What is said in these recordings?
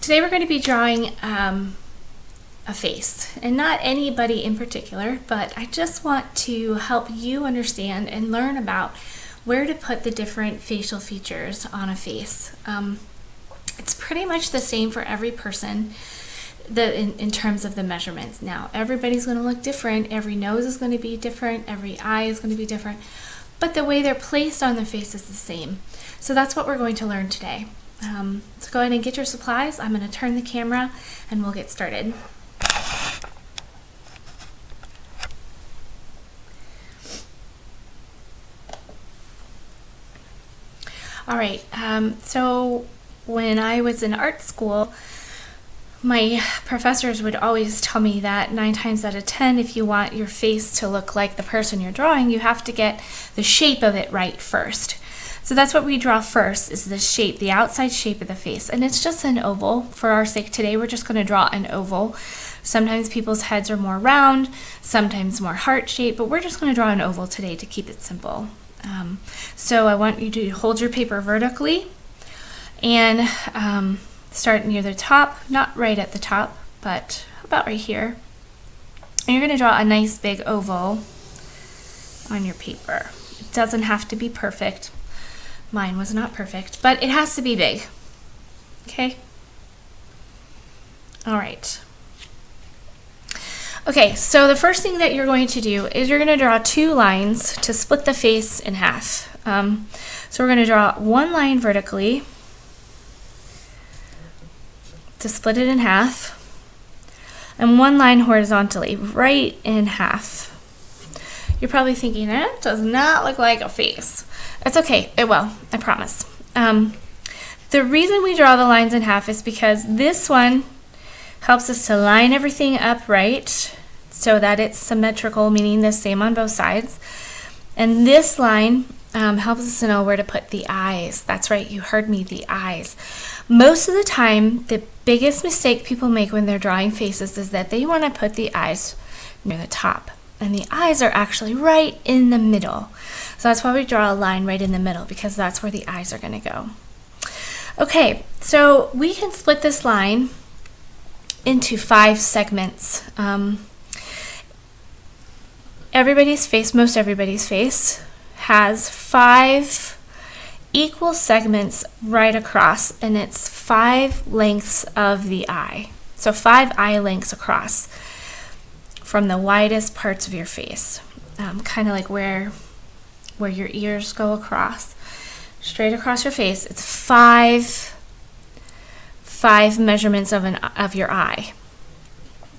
Today we're going to be drawing a face, and not anybody in particular, but I just want to help you understand and learn about where to put the different facial features on a face. It's pretty much the same for every person in terms of the measurements. Now, everybody's going to look different, every nose is going to be different, every eye is going to be different, but the way they're placed on the face is the same. So that's what we're going to learn today. So go ahead and get your supplies. I'm going to turn the camera and we'll get started. All right, so when I was in art school, my professors would always tell me that 9 times out of 10, if you want your face to look like the person you're drawing, you have to get the shape of it right first. So that's what we draw first, is the shape, the outside shape of the face. And it's just an oval. For our sake today, we're just going to draw an oval. Sometimes people's heads are more round, sometimes more heart-shaped, but we're just going to draw an oval today to keep it simple. So I want you to hold your paper vertically and start near the top, not right at the top, but about right here. And you're going to draw a nice big oval on your paper. It doesn't have to be perfect. Mine was not perfect, but it has to be big. Okay? All right. Okay, so the first thing that you're going to do is you're going to draw 2 lines to split the face in half. So we're going to draw 1 line vertically to split it in half, and 1 line horizontally, right in half. You're probably thinking, that does not look like a face. It's okay, it will, I promise. The reason we draw the lines in half is because this one helps us to line everything up right so that it's symmetrical, meaning the same on both sides. And this line helps us to know where to put the eyes. That's right, you heard me, the eyes. Most of the time, the biggest mistake people make when they're drawing faces is that they want to put the eyes near the top. And the eyes are actually right in the middle. So that's why we draw a line right in the middle, because that's where the eyes are going to go. Okay, so we can split this line into 5 segments. Everybody's face, most everybody's face, has 5 equal segments right across, and it's 5 lengths of the eye. So 5 eye lengths across from the widest parts of your face, kind of like where your ears go across, straight across your face. It's 5 measurements of your eye.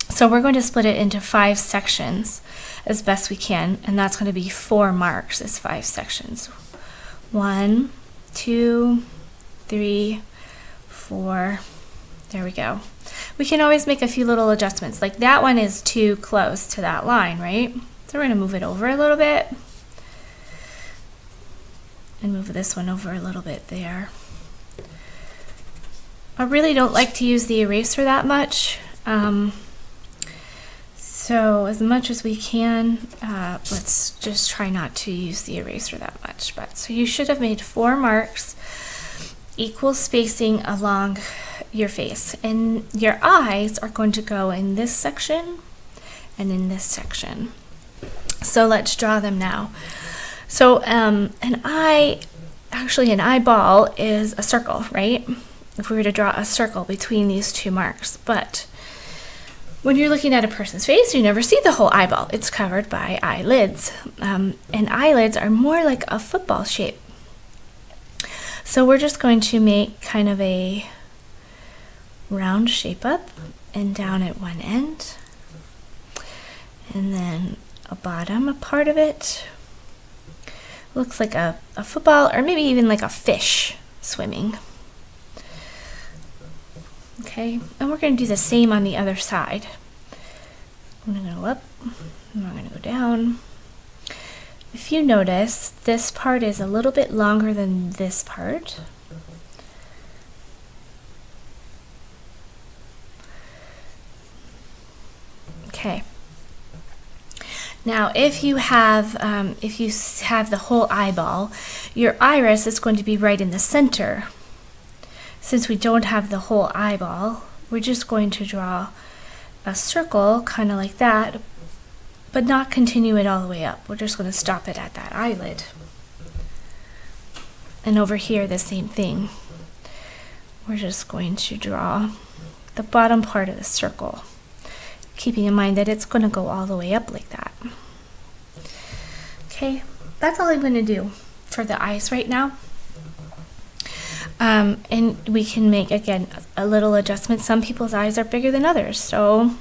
So we're going to split it into 5 sections as best we can, and that's going to be 4 marks as 5 sections. 1, 2, 3, 4. There we go. We can always make a few little adjustments. Like that one is too close to that line, right? So we're going to move it over a little bit and move this one over a little bit there. I really don't like to use the eraser that much. So as much as we can, let's just try not to use the eraser that much. So you should have made 4 marks, equal spacing along your face. And your eyes are going to go in this section and in this section. So let's draw them now. So an eyeball is a circle, right? If we were to draw a circle between these 2 marks. But when you're looking at a person's face, you never see the whole eyeball. It's covered by eyelids. And eyelids are more like a football shape. So we're just going to make kind of a round shape up and down at one end. And then a part of it. Looks like a football, or maybe even like a fish swimming. Okay, and we're going to do the same on the other side. I'm going to go up, and we're going to go down. If you notice, this part is a little bit longer than this part. Okay. Now, if you have the whole eyeball, your iris is going to be right in the center. since we don't have the whole eyeball, we're just going to draw a circle kind of like that, but not continue it all the way up. We're just going to stop it at that eyelid. And over here, the same thing. We're just going to draw the bottom part of the circle, keeping in mind that it's going to go all the way up like that. Okay, that's all I'm going to do for the eyes right now. And we can make, again, a little adjustment. Some people's eyes are bigger than others, so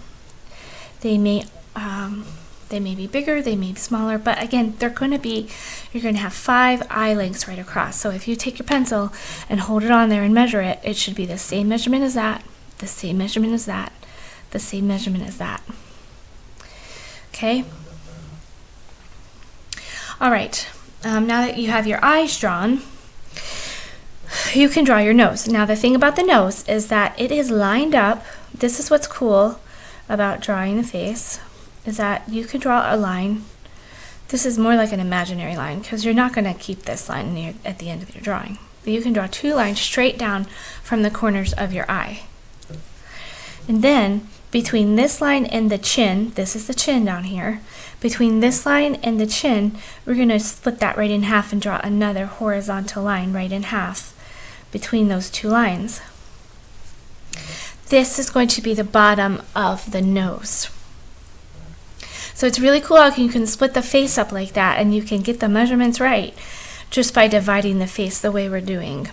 they may be bigger, they may be smaller, but again, you're going to have 5 eye lengths right across. So if you take your pencil and hold it on there and measure it, it should be the same measurement as that, the same measurement as that, the same measurement as that. Okay? All right, now that you have your eyes drawn, you can draw your nose. Now the thing about the nose is that it is lined up. This is what's cool about drawing the face, is that you can draw a line. This is more like an imaginary line because you're not going to keep this line at the end of your drawing. But you can draw 2 lines straight down from the corners of your eye. And then between this line and the chin, this is the chin down here, between this line and the chin, we're going to split that right in half and draw another horizontal line right in half between those 2 lines. This is going to be the bottom of the nose. So it's really cool how you can split the face up like that, and you can get the measurements right just by dividing the face the way we're doing.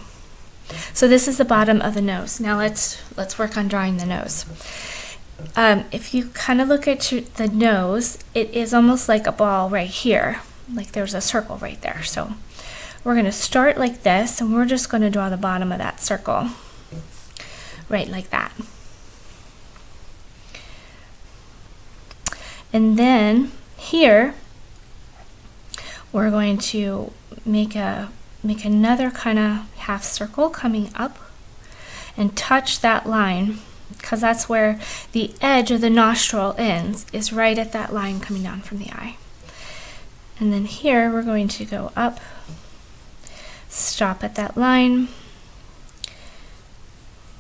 So this is the bottom of the nose. Now let's work on drawing the nose. If you kind of look at the nose, it is almost like a ball right here, like there's a circle right there. So we're going to start like this, and we're just going to draw the bottom of that circle right like that. And then here we're going to make another kind of half circle coming up and touch that line, because that's where the edge of the nostril ends, is right at that line coming down from the eye. And then here we're going to go up, stop at that line,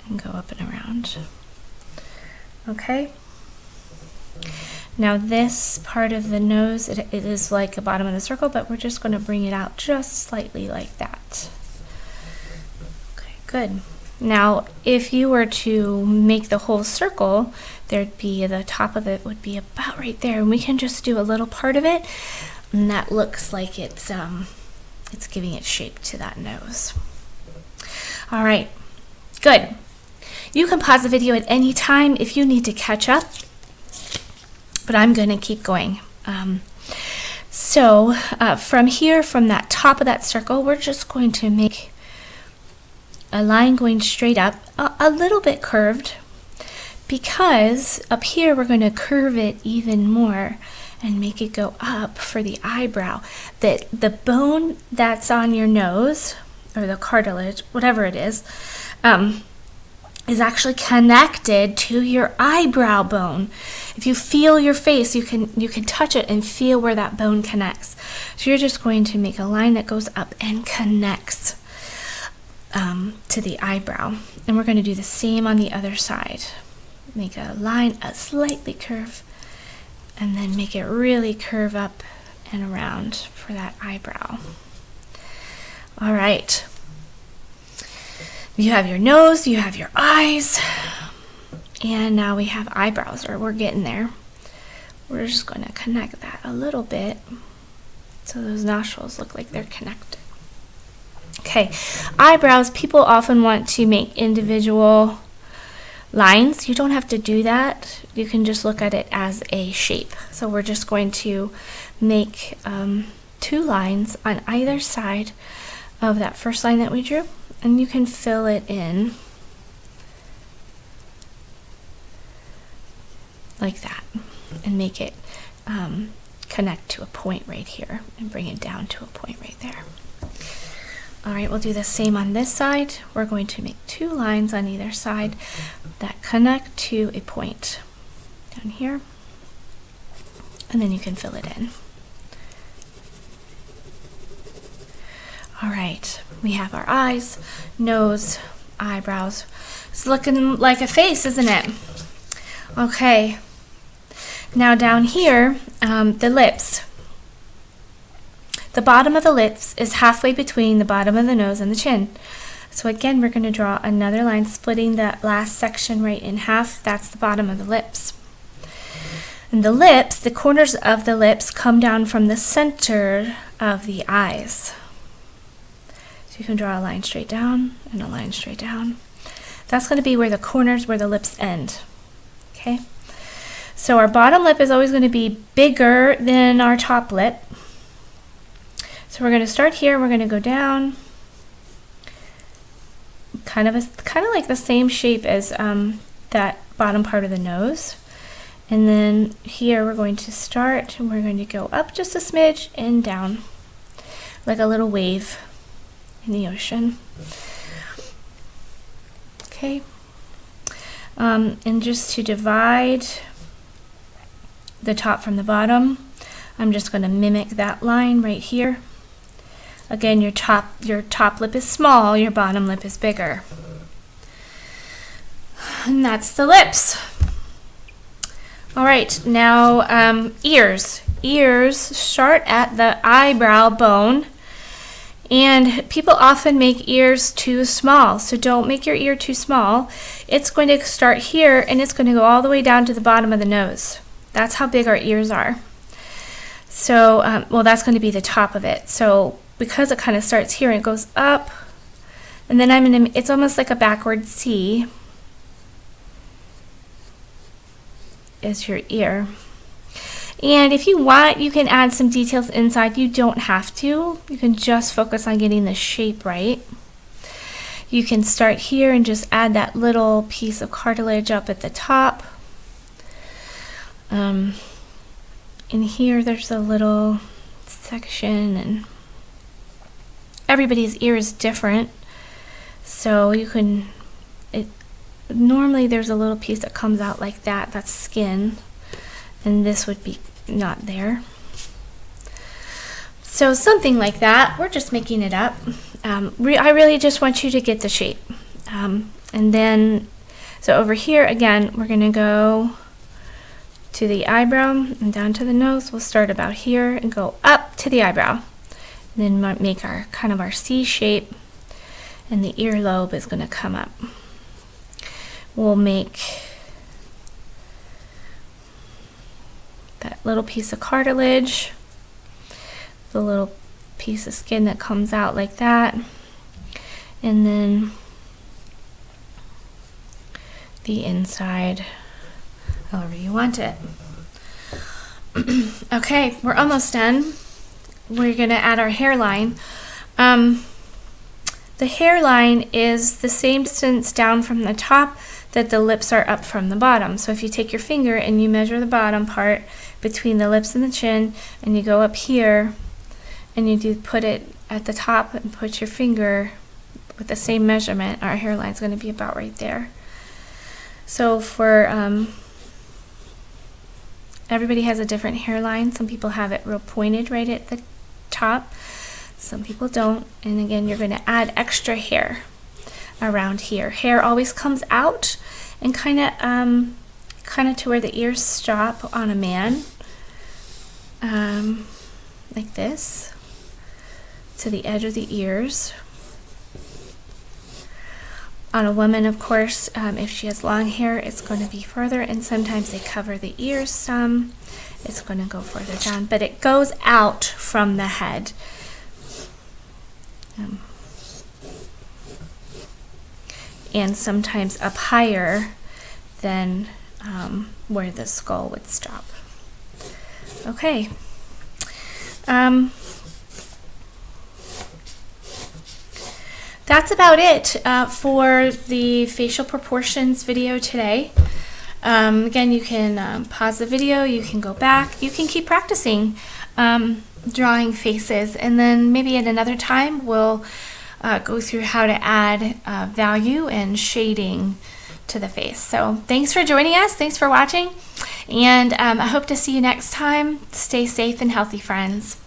and go up and around. Okay? Now this part of the nose, it is like the bottom of the circle, but we're just going to bring it out just slightly like that. Okay, good. Now, if you were to make the whole circle, there'd be the top of it would be about right there, and we can just do a little part of it, and that looks like it's giving it shape to that nose. All right, good. You can pause the video at any time if you need to catch up, but I'm going to keep going. From here, from that top of that circle, we're just going to make a line going straight up, a little bit curved, because up here we're going to curve it even more and make it go up for the eyebrow. The bone that's on your nose, or the cartilage, whatever it is actually connected to your eyebrow bone. If you feel your face, you can touch it and feel where that bone connects. So you're just going to make a line that goes up and connects to the eyebrow. And we're going to do the same on the other side. Make a line, a slightly curve, and then make it really curve up and around for that eyebrow. All right. You have your nose, you have your eyes, and now we have eyebrows, or we're getting there. We're just going to connect that a little bit so those nostrils look like they're connected. Okay, eyebrows, people often want to make individual lines. You don't have to do that. You can just look at it as a shape. So we're just going to make 2 lines on either side of that first line that we drew, and you can fill it in like that and make it connect to a point right here and bring it down to a point right there. All right, we'll do the same on this side. We're going to make 2 lines on either side that connect to a point down here, and then you can fill it in. All right, we have our eyes, nose, eyebrows. It's looking like a face, isn't it? Okay. Now down here, the lips. The bottom of the lips is halfway between the bottom of the nose and the chin. So again, we're going to draw another line splitting that last section right in half. That's the bottom of the lips. And the lips, the corners of the lips come down from the center of the eyes. So you can draw a line straight down and a line straight down. That's going to be where the corners, where the lips end. Okay? So our bottom lip is always going to be bigger than our top lip. So we're going to start here, we're going to go down. Kind of like the same shape as that bottom part of the nose. And then here we're going to start and we're going to go up just a smidge and down like a little wave in the ocean. Okay. And just to divide the top from the bottom, I'm just going to mimic that line right here. Again, your top lip is small, your bottom lip is bigger. And that's the lips. All right, now ears. Ears start at the eyebrow bone, and people often make ears too small, so don't make your ear too small. It's going to start here, and it's going to go all the way down to the bottom of the nose. That's how big our ears are. So, well, that's going to be the top of it. So because it kind of starts here and it goes up, and then it's almost like a backward C is your ear. And if you want, you can add some details inside. You don't have to. You can just focus on getting the shape right. You can start here and just add that little piece of cartilage up at the top. And here there's a little section, and everybody's ear is different, so you can, normally there's a little piece that comes out like that, that's skin, and this would be not there. So something like that. We're just making it up. I really just want you to get the shape. And then, so over here again, we're going to go to the eyebrow and down to the nose. We'll start about here and go up to the eyebrow. And then make our kind of our C shape, and the earlobe is going to come up. We'll make that little piece of cartilage, the little piece of skin that comes out like that, and then the inside, however you want it. Okay, we're almost done. We're going to add our hairline. The hairline is the same distance down from the top that the lips are up from the bottom. So if you take your finger and you measure the bottom part between the lips and the chin, and you go up here and you put it at the top and put your finger with the same measurement, our hairline is going to be about right there. So for everybody has a different hairline. Some people have it real pointed right at the top, some people don't. And again, you're going to add extra hair around here. Hair always comes out and kind of to where the ears stop on a man, like this, to the edge of the ears. On a woman, of course, if she has long hair, it's going to be further, and sometimes they cover the ears some. It's going to go further down, but it goes out from the head. And sometimes up higher than where the skull would stop. Okay. That's about it for the facial proportions video today. Again, you can pause the video, you can go back, you can keep practicing drawing faces, and then maybe at another time we'll go through how to add value and shading to the face. So thanks for joining us, thanks for watching, and I hope to see you next time. Stay safe and healthy, friends.